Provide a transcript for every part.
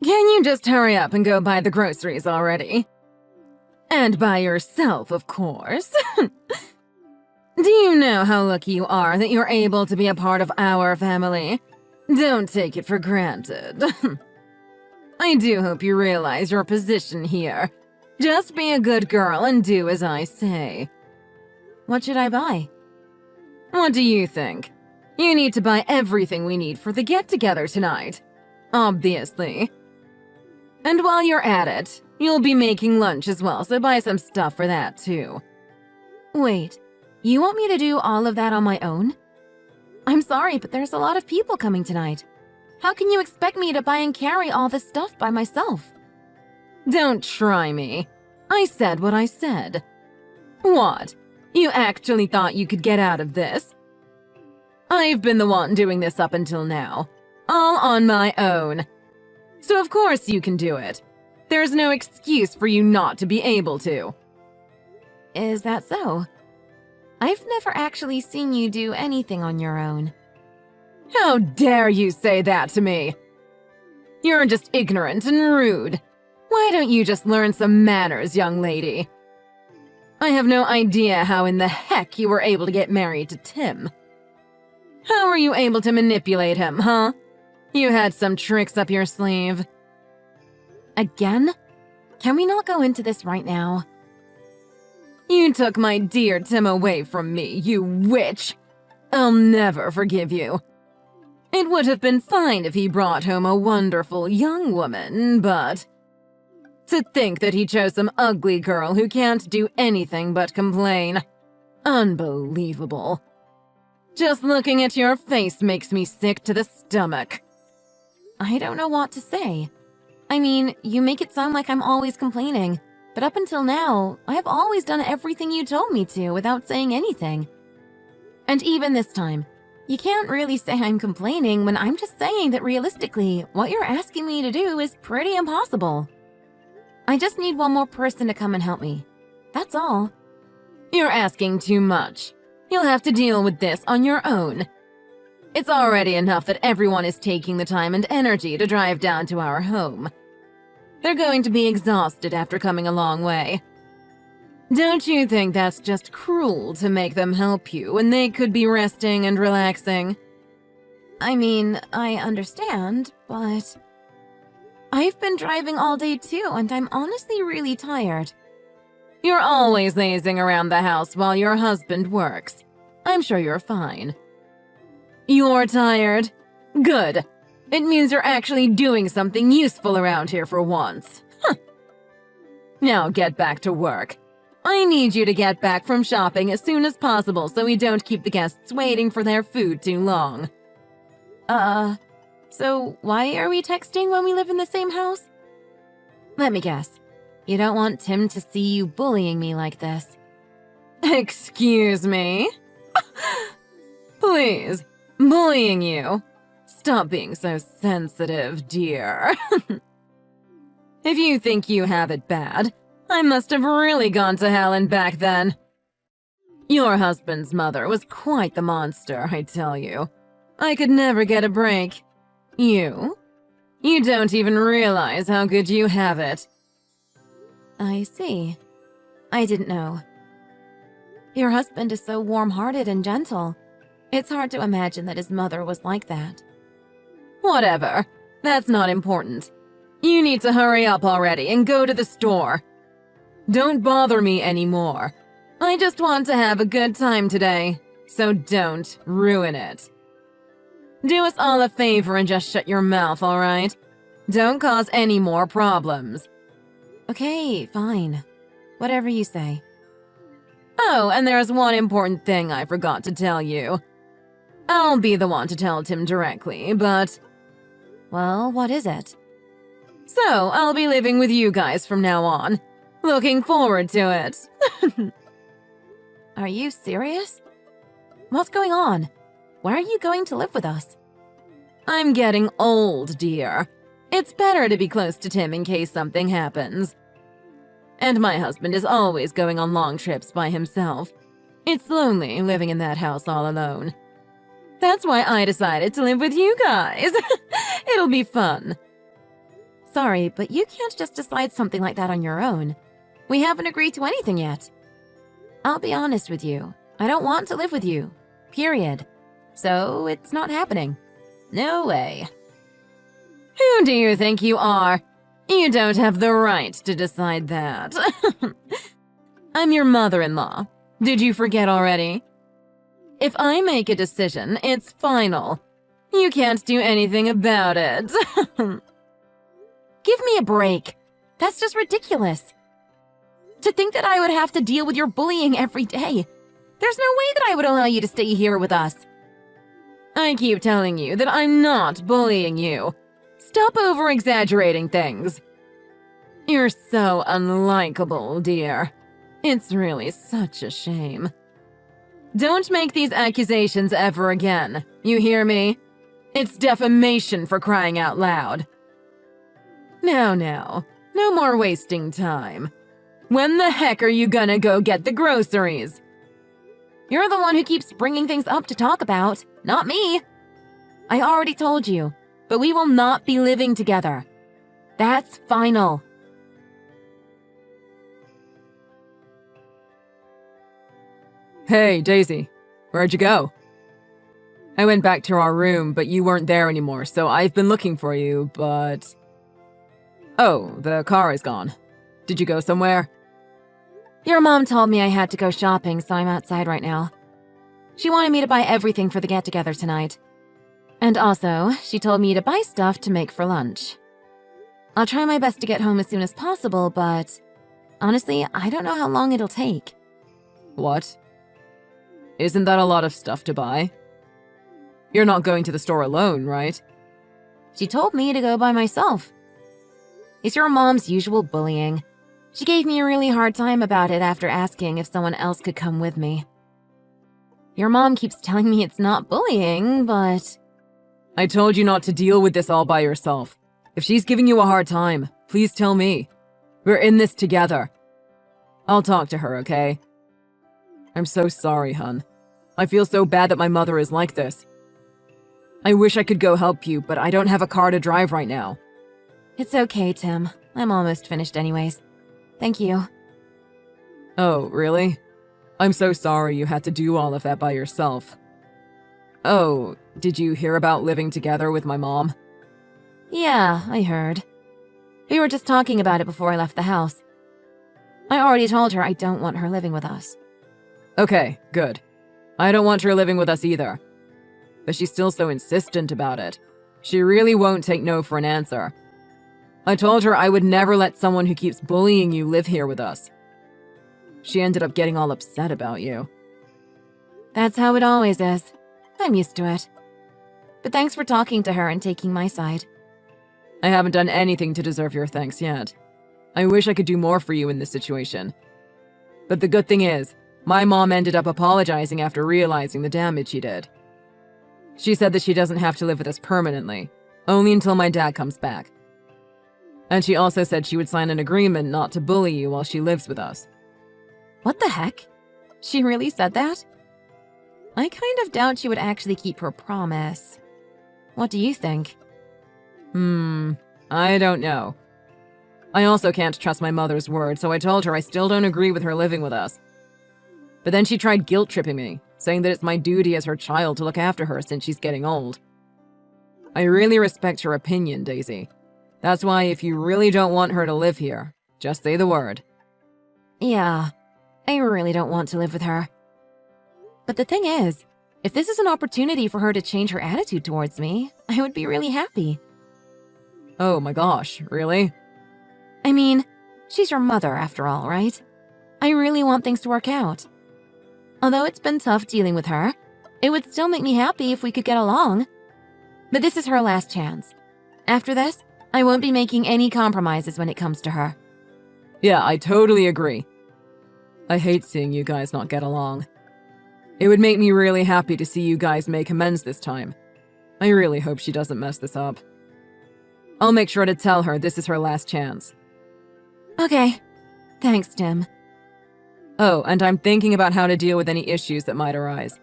Can you just hurry up and go buy the groceries already? And by yourself, of course. Do you know how lucky you are that you're able to be a part of our family? Don't take it for granted. I do hope you realize your position here. Just be a good girl and do as I say. What should I buy? What do you think? You need to buy everything we need for the get-together tonight. Obviously. And while you're at it, you'll be making lunch as well, so buy some stuff for that too. Wait, you want me to do all of that on my own? I'm sorry, but there's a lot of people coming tonight. How can you expect me to buy and carry all this stuff by myself? Don't try me. I said what I said. What? You actually thought you could get out of this? I've been the one doing this up until now. All on my own. So of course you can do it. There's no excuse for you not to be able to. Is that so? I've never actually seen you do anything on your own. How dare you say that to me? You're just ignorant and rude. Why don't you just learn some manners, young lady? I have no idea how in the heck you were able to get married to Tim. How were you able to manipulate him, huh? You had some tricks up your sleeve. Again? Can we not go into this right now? You took my dear Tim away from me, you witch! I'll never forgive you. It would have been fine if he brought home a wonderful young woman, but... to think that he chose some ugly girl who can't do anything but complain. Unbelievable. Just looking at your face makes me sick to the stomach. I don't know what to say. I mean, you make it sound like I'm always complaining, but up until now, I have always done everything you told me to without saying anything. And even this time, you can't really say I'm complaining when I'm just saying that realistically, what you're asking me to do is pretty impossible. I just need one more person to come and help me. That's all. You're asking too much. You'll have to deal with this on your own. It's already enough that everyone is taking the time and energy to drive down to our home. They're going to be exhausted after coming a long way. Don't you think that's just cruel to make them help you when they could be resting and relaxing? I mean, I understand, but... I've been driving all day too, and I'm honestly really tired. You're always lazing around the house while your husband works. I'm sure you're fine. You're tired? Good. It means you're actually doing something useful around here for once. Huh. Now get back to work. I need you to get back from shopping as soon as possible so we don't keep the guests waiting for their food too long. So why are we texting when we live in the same house? Let me guess. You don't want Tim to see you bullying me like this. Excuse me? Please, bullying you? Stop being so sensitive, dear. If you think you have it bad, I must have really gone to hell and back then. Your husband's mother was quite the monster, I tell you. I could never get a break. You? You don't even realize how good you have it. I see. I didn't know. Your husband is so warm-hearted and gentle. It's hard to imagine that his mother was like that. Whatever. That's not important. You need to hurry up already and go to the store. Don't bother me anymore. I just want to have a good time today, so don't ruin it. Do us all a favor and just shut your mouth, all right? Don't cause any more problems. Okay, fine. Whatever you say. Oh, and there's one important thing I forgot to tell you. I'll be the one to tell Tim directly, but... Well, what is it? So, I'll be living with you guys from now on. Looking forward to it. Are you serious? What's going on? Why are you going to live with us? I'm getting old, dear. It's better to be close to Tim in case something happens. And my husband is always going on long trips by himself. It's lonely living in that house all alone. That's why I decided to live with you guys. It'll be fun. Sorry, but you can't just decide something like that on your own. We haven't agreed to anything yet. I'll be honest with you. I don't want to live with you. Period. So it's not happening. No way. Who do you think you are? You don't have the right to decide that. I'm your mother-in-law. Did you forget already? If I make a decision, it's final. You can't do anything about it. Give me a break. That's just ridiculous. To think that I would have to deal with your bullying every day. There's no way that I would allow you to stay here with us. I keep telling you that I'm not bullying you. Stop over-exaggerating things. You're so unlikable, dear. It's really such a shame. Don't make these accusations ever again. You hear me? It's defamation for crying out loud. Now, no more wasting time. When the heck are you gonna go get the groceries? You're the one who keeps bringing things up to talk about, not me. I already told you, but we will not be living together. That's final. Hey, Daisy. Where'd you go? I went back to our room, but you weren't there anymore, so I've been looking for you, but... Oh, the car is gone. Did you go somewhere? Your mom told me I had to go shopping, so I'm outside right now. She wanted me to buy everything for the get-together tonight. And also, she told me to buy stuff to make for lunch. I'll try my best to get home as soon as possible, but... honestly, I don't know how long it'll take. What? Isn't that a lot of stuff to buy? You're not going to the store alone, right? She told me to go by myself. It's your mom's usual bullying. She gave me a really hard time about it after asking if someone else could come with me. Your mom keeps telling me it's not bullying, but... I told you not to deal with this all by yourself. If she's giving you a hard time, please tell me. We're in this together. I'll talk to her, okay? I'm so sorry, hun. I feel so bad that my mother is like this. I wish I could go help you, but I don't have a car to drive right now. It's okay, Tim. I'm almost finished anyways. Thank you. Oh, really? I'm so sorry you had to do all of that by yourself. Oh, did you hear about living together with my mom? Yeah, I heard. We were just talking about it before I left the house. I already told her I don't want her living with us. Okay, good. I don't want her living with us either. But she's still so insistent about it. She really won't take no for an answer. I told her I would never let someone who keeps bullying you live here with us. She ended up getting all upset about you. That's how it always is. I'm used to it. But thanks for talking to her and taking my side. I haven't done anything to deserve your thanks yet. I wish I could do more for you in this situation. But the good thing is, my mom ended up apologizing after realizing the damage she did. She said that she doesn't have to live with us permanently, only until my dad comes back. And she also said she would sign an agreement not to bully you while she lives with us. What the heck? She really said that? I kind of doubt she would actually keep her promise. What do you think? I don't know. I also can't trust my mother's word, so I told her I still don't agree with her living with us. But then she tried guilt-tripping me, saying that it's my duty as her child to look after her since she's getting old. I really respect her opinion, Daisy. That's why if you really don't want her to live here, just say the word. Yeah, I really don't want to live with her. But the thing is, if this is an opportunity for her to change her attitude towards me, I would be really happy. Oh my gosh, really? I mean, she's your mother after all, right? I really want things to work out. Although it's been tough dealing with her, it would still make me happy if we could get along. But this is her last chance. After this, I won't be making any compromises when it comes to her. Yeah, I totally agree. I hate seeing you guys not get along. It would make me really happy to see you guys make amends this time. I really hope she doesn't mess this up. I'll make sure to tell her this is her last chance. Okay. Thanks, Tim. Oh, and I'm thinking about how to deal with any issues that might arise.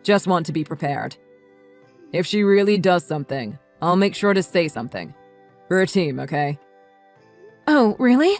Just want to be prepared. If she really does something, I'll make sure to say something. We're a team, okay? Oh, really?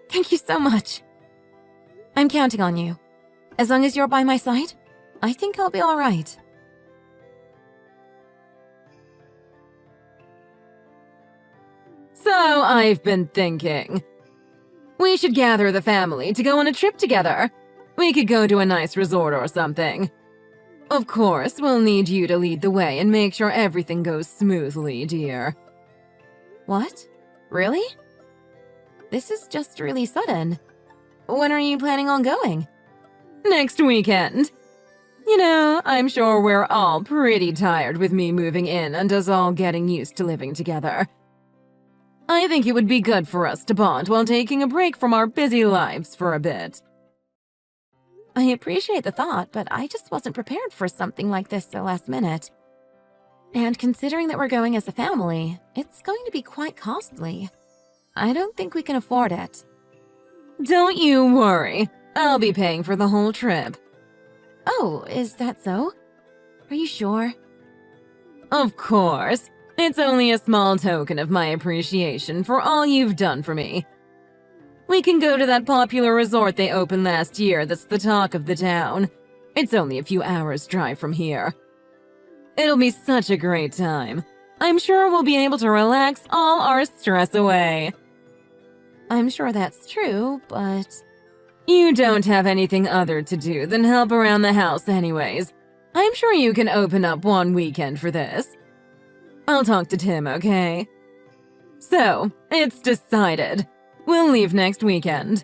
Thank you so much. I'm counting on you. As long as you're by my side, I think I'll be all right. So I've been thinking. We should gather the family to go on a trip together. We could go to a nice resort or something. Of course, we'll need you to lead the way and make sure everything goes smoothly, dear. What? Really? This is just really sudden. When are you planning on going? Next weekend. You know, I'm sure we're all pretty tired with me moving in and us all getting used to living together. I think it would be good for us to bond while taking a break from our busy lives for a bit. I appreciate the thought, but I just wasn't prepared for something like this so last minute. And considering that we're going as a family, it's going to be quite costly. I don't think we can afford it. Don't you worry. I'll be paying for the whole trip. Oh, is that so? Are you sure? Of course. It's only a small token of my appreciation for all you've done for me. We can go to that popular resort they opened last year that's the talk of the town. It's only a few hours' drive from here. It'll be such a great time. I'm sure we'll be able to relax all our stress away. I'm sure that's true, but... You don't have anything other to do than help around the house anyways. I'm sure you can open up one weekend for this. I'll talk to Tim, okay? So, it's decided. We'll leave next weekend.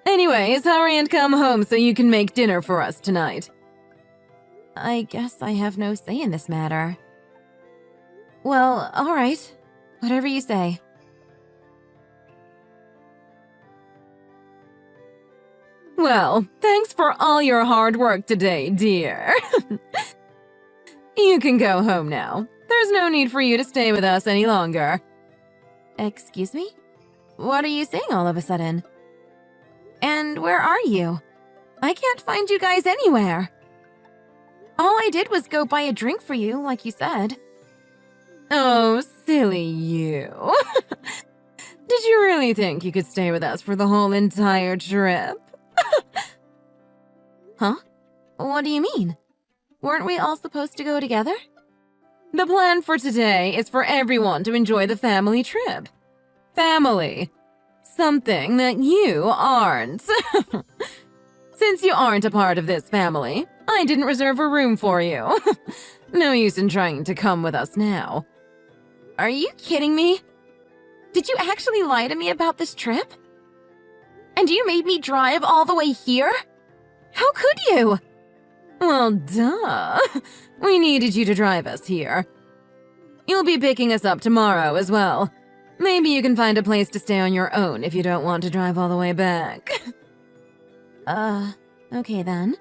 Anyways, hurry and come home so you can make dinner for us tonight. I guess I have no say in this matter. Well, all right. Whatever you say. Well, thanks for all your hard work today, dear. You can go home now. There's no need for you to stay with us any longer. Excuse me? What are you saying all of a sudden? And where are you? I can't find you guys anywhere. All I did was go buy a drink for you, like you said. Oh, silly you. Did you really think you could stay with us for the whole entire trip? Huh? What do you mean? Weren't we all supposed to go together? The plan for today is for everyone to enjoy the family trip. Family. Something that you aren't. Since you aren't a part of this family, I didn't reserve a room for you. No use in trying to come with us now. Are you kidding me? Did you actually lie to me about this trip? And you made me drive all the way here? How could you? Well, duh. We needed you to drive us here. You'll be picking us up tomorrow as well. Maybe you can find a place to stay on your own if you don't want to drive all the way back. Okay then.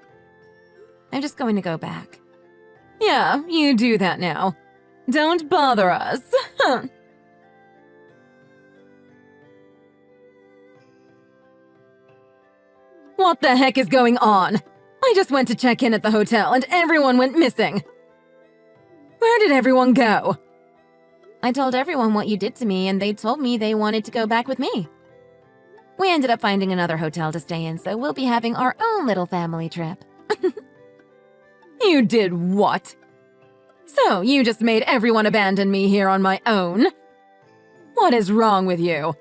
I'm just going to go back. Yeah, you do that now. Don't bother us. What the heck is going on? I just went to check in at the hotel and everyone went missing. Where did everyone go? I told everyone what you did to me and they told me they wanted to go back with me. We ended up finding another hotel to stay in, so we'll be having our own little family trip. You did what? So you just made everyone abandon me here on my own? What is wrong with you?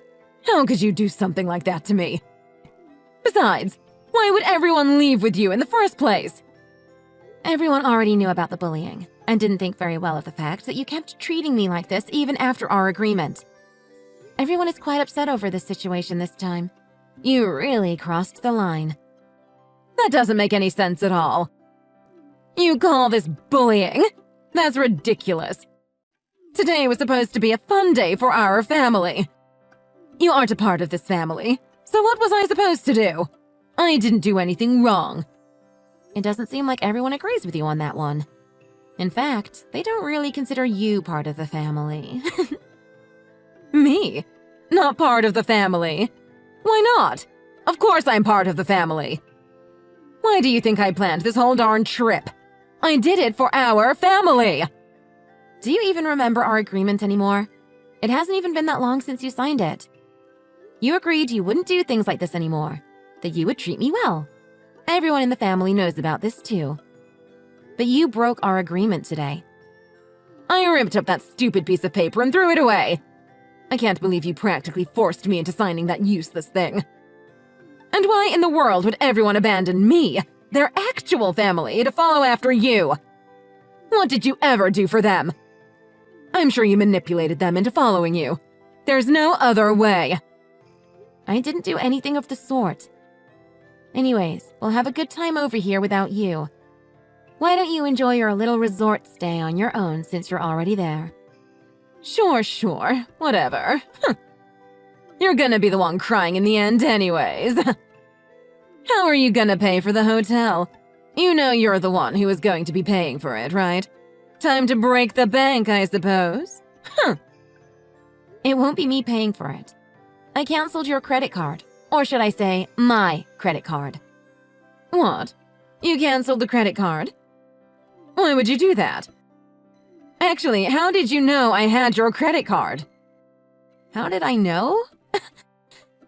How could you do something like that to me? Besides, why would everyone leave with you in the first place? Everyone already knew about the bullying and didn't think very well of the fact that you kept treating me like this even after our agreement. Everyone is quite upset over this situation this time. You really crossed the line. That doesn't make any sense at all. You call this bullying? That's ridiculous. Today was supposed to be a fun day for our family. You aren't a part of this family, so what was I supposed to do? I didn't do anything wrong. It doesn't seem like everyone agrees with you on that one. In fact, they don't really consider you part of the family. Me? Not part of the family? Why not? Of course I'm part of the family. Why do you think I planned this whole darn trip? I did it for our family. Do you even remember our agreement anymore? It hasn't even been that long since you signed it. You agreed you wouldn't do things like this anymore, that you would treat me well. Everyone in the family knows about this too. But you broke our agreement today. I ripped up that stupid piece of paper and threw it away. I can't believe you practically forced me into signing that useless thing. And why in the world would everyone abandon me, their actual family, to follow after you? What did you ever do for them? I'm sure you manipulated them into following you. There's no other way. I didn't do anything of the sort. Anyways, we'll have a good time over here without you. Why don't you enjoy your little resort stay on your own since you're already there? Sure, whatever. You're gonna be the one crying in the end anyways. How are you gonna pay for the hotel? You know you're the one who is going to be paying for it, right? Time to break the bank, I suppose. It won't be me paying for it. I canceled your credit card. Or should I say, my credit card. What? You canceled the credit card? Why would you do that? Actually, how did you know I had your credit card? How did I know?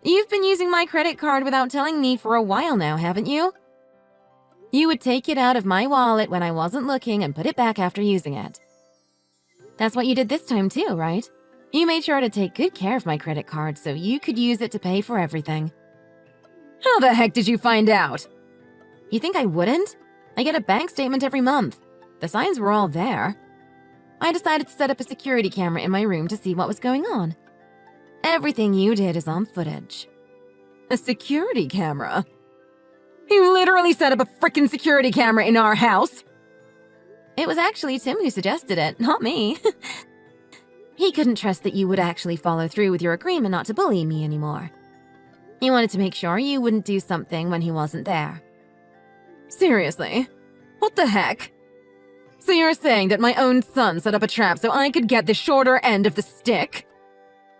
You've been using my credit card without telling me for a while now, haven't you? You would take it out of my wallet when I wasn't looking and put it back after using it. That's what you did this time too, right? You made sure to take good care of my credit card so you could use it to pay for everything. How the heck did you find out? You think I wouldn't? I get a bank statement every month. The signs were all there. I decided to set up a security camera in my room to see what was going on. Everything you did is on footage. A security camera? You literally set up a frickin' security camera in our house? It was actually Tim who suggested it, not me. He couldn't trust that you would actually follow through with your agreement not to bully me anymore. He wanted to make sure you wouldn't do something when he wasn't there. Seriously? What the heck? So you're saying that my own son set up a trap so I could get the shorter end of the stick?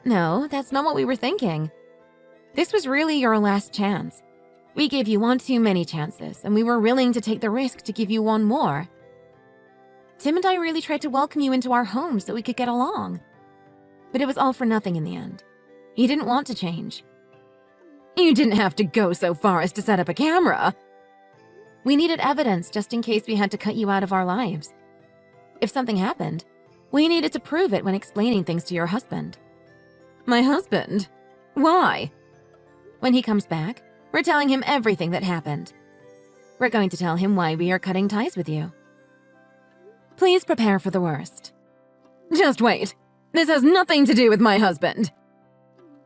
No, that's not what we were thinking. This was really your last chance. We gave you one too many chances, and we were willing to take the risk to give you one more. Tim and I really tried to welcome you into our home so we could get along. But it was all for nothing in the end. You didn't want to change. You didn't have to go so far as to set up a camera. We needed evidence just in case we had to cut you out of our lives. If something happened, we needed to prove it when explaining things to your husband. My husband? Why? When he comes back, we're telling him everything that happened. We're going to tell him why we are cutting ties with you. Please prepare for the worst. Just wait. This has nothing to do with my husband.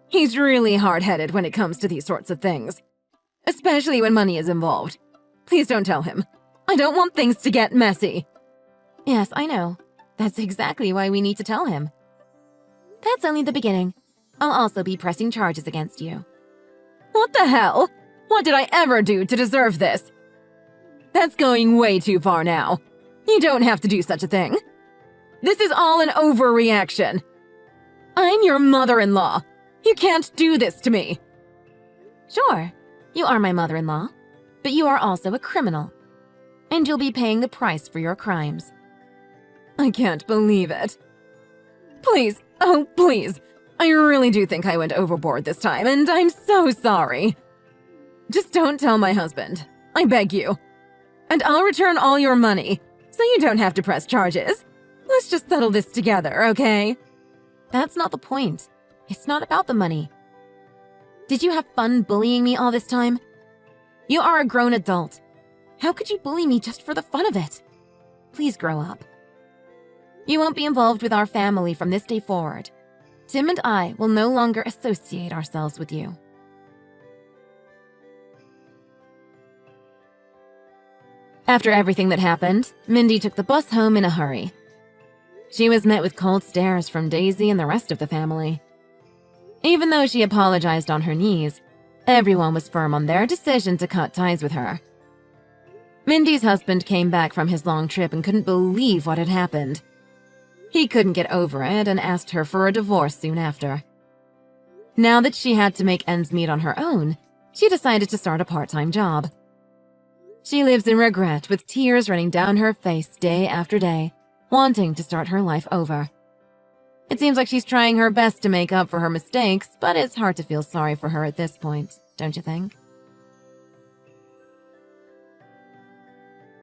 He's really hard-headed when it comes to these sorts of things. Especially when money is involved. Please don't tell him. I don't want things to get messy. Yes, I know. That's exactly why we need to tell him. That's only the beginning. I'll also be pressing charges against you. What the hell? What did I ever do to deserve this? That's going way too far now. You don't have to do such a thing. This is all an overreaction. I'm your mother-in-law. You can't do this to me. Sure, you are my mother-in-law, but you are also a criminal. And you'll be paying the price for your crimes. I can't believe it. Please, oh please. I really do think I went overboard this time, and I'm so sorry. Just don't tell my husband. I beg you. And I'll return all your money, so you don't have to press charges. Let's just settle this together, okay? That's not the point. It's not about the money. Did you have fun bullying me all this time? You are a grown adult. How could you bully me just for the fun of it? Please grow up. You won't be involved with our family from this day forward. Tim and I will no longer associate ourselves with you. After everything that happened, Mindy took the bus home in a hurry. She was met with cold stares from Daisy and the rest of the family. Even though she apologized on her knees, everyone was firm on their decision to cut ties with her. Mindy's husband came back from his long trip and couldn't believe what had happened. He couldn't get over it and asked her for a divorce soon after. Now that she had to make ends meet on her own, she decided to start a part-time job. She lives in regret with tears running down her face day after day, wanting to start her life over. It seems like she's trying her best to make up for her mistakes, but it's hard to feel sorry for her at this point, don't you think?